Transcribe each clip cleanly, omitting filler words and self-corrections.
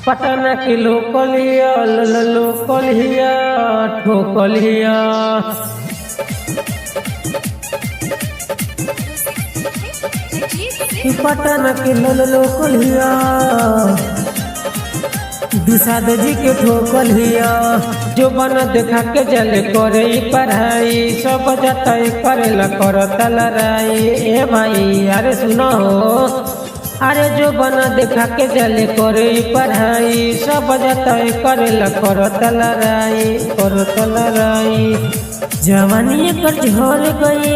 पटना की लोकलिया लोकलिया ठोकलिया। पटना की लोकलिया दुसाद जी के ठोकलिया। जो बना देखा के जले करे पढ़ाई सब जाता करेला करता लड़ाई। ए भाई अरे सुनो अरे जो बना देखा के जले करे पढ़ाई सब जाता करेला करता लड़ाई। जवानी कर झर गई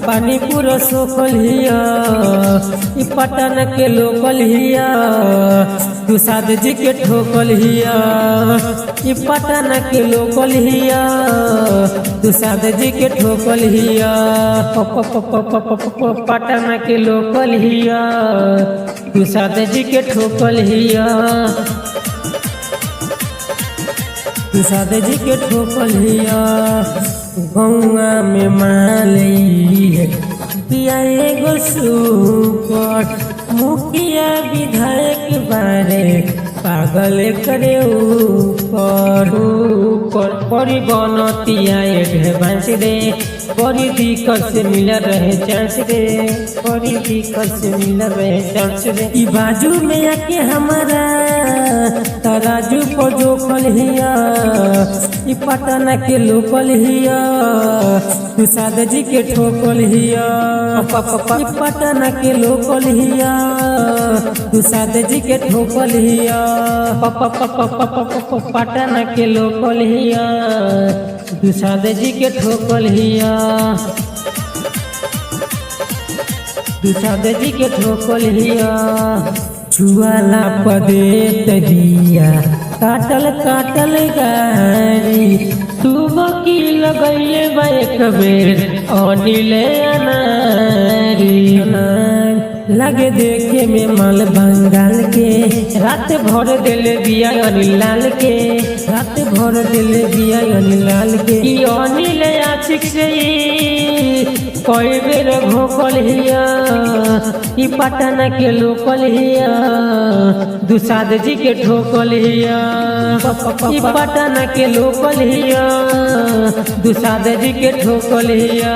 पानी पूरा सोखलिया। पटना के लोकलिया दुसाद जी के ठोकलिया। पटना के लोकलिया दुसाद जी के ठोकलिया। पटना के लोकलिया दुसाद जी के ठोकलिया। दुसाद जी के ठोकलिया। गौआ में मालई है पिया एगो सुपर मुखिया विधायक बारे पागल करे ऊपर बड़ी बनतिया एडवांस रे। बड़ी दिक्कत से मिल रहे चांस रे। बड़ी दिक्कत से मिल रहे चांस रे। ई बाजू में आके हमारा तराजू को जोखल हिया। ई पटना के लोकल हिया दुसाद जी के ठोकल हिया। पटना के लोकल हिया दुसाद जी के ठोकल हिया। पटना के लोकल हिया दुसाद जी के ठोकल हिया। दुसाद जी के ठोकल हिया। छुआला पदे तदिया काटल काटल गारी। तू की लगैले बा एक बेर अनिले अनारी। लगे देखे में माल बंगाल के रात भर दिले बिया अनिल लाल के। रात भर दिले बिया अनिल लाल के। अनिल आशिक से कई बेर घोकल हिया। ई पटना के लोकल हिया दुसाद जी के ठोकल हिया। ई पटना के लोकल हिया दुसाद जी के ठोकल हिया।